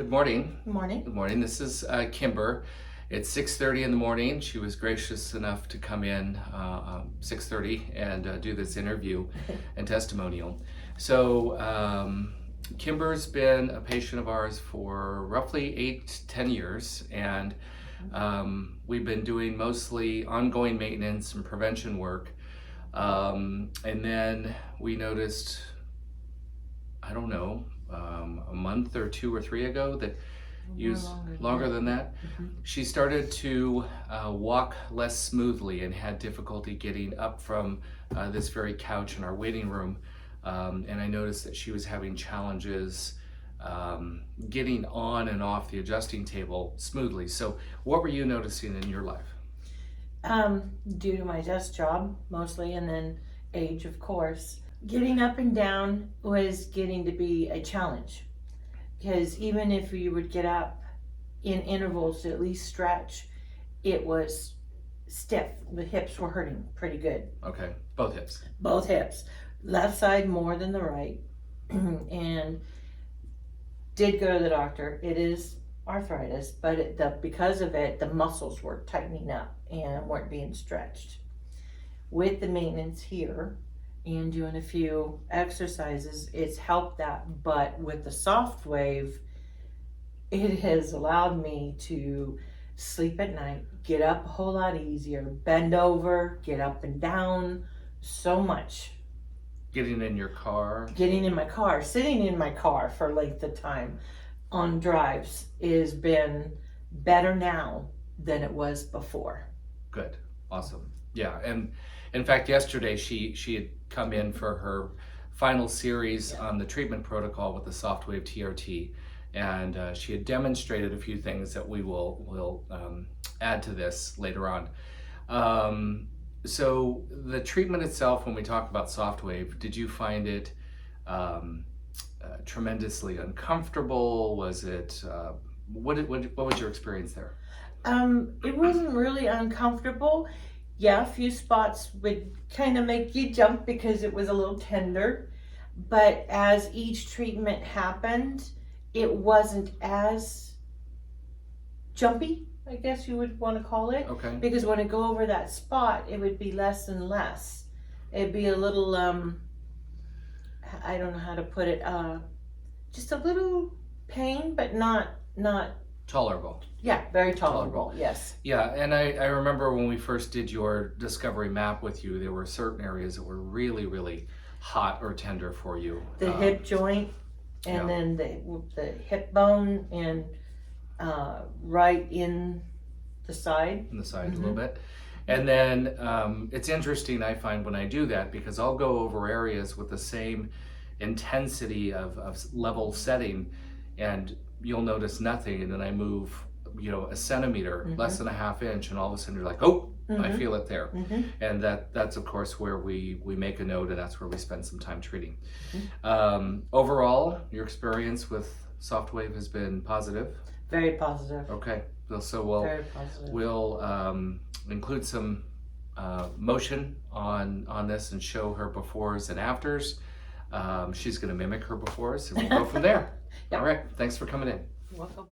Good morning. Good morning. Good morning. This is Kimber. It's 6:30 in the morning. She was gracious enough to come in 6:30 and do this interview and testimonial. So Kimber's been a patient of ours for roughly 8-10 years, and we've been doing mostly ongoing maintenance and prevention work. And then we noticed, I don't know, a month or 2 or 3 ago that longer than that. She started to walk less smoothly and had difficulty getting up from this very couch in our waiting room. And I noticed that she was having challenges getting on and off the adjusting table smoothly. So what were you noticing in your life? Due to my desk job mostly, and then age, of course, getting up and down was getting to be a challenge, because even if you would get up in intervals to at least stretch, it was stiff. The hips were hurting pretty good. Okay, both hips. Both hips, left side more than the right. And did go to the doctor. It is arthritis, but because of it, the muscles were tightening up and weren't being stretched. With the maintenance here and doing a few exercises, it's helped that. But with the soft wave, it has allowed me to sleep at night, get up a whole lot easier, bend over, get up and down so much. Getting in your car? Getting in my car, sitting in my car for length of time on drives has been better now than it was before. Good. Awesome. Yeah. And in fact, yesterday she had come in for her final series on the treatment protocol with the soft wave TRT, and she had demonstrated a few things that we will add to this later on. So the treatment itself, when we talk about soft wave, did you find it tremendously uncomfortable? Was it what was your experience there? It wasn't really uncomfortable. Yeah, a few spots would kind of make you jump because it was a little tender. But as each treatment happened, it wasn't as jumpy, I guess you would want to call it. Okay. Because when it go over that spot, it would be less and less. It'd be a little, I don't know how to put it, just a little pain, but not Tolerable. Yeah, very tolerable. Yes. Yeah, and I remember when we first did your discovery map with you, there were certain areas that were really, really hot or tender for you. The hip joint, and then the hip bone, and right in the side. In the side a little bit. And then it's interesting, I find, when I do that, because I'll go over areas with the same intensity of level setting, and you'll notice nothing, and then I move, a centimeter, less than a half inch, and all of a sudden you're like, oh, I feel it there. And that's of course where we make a note, and that's where we spend some time treating. Overall, your experience with soft wave has been positive? Very positive. Okay, so we'll include some motion on this and show her befores and afters. She's going to mimic her befores, and we'll go from there. All right, thanks for coming in. Welcome.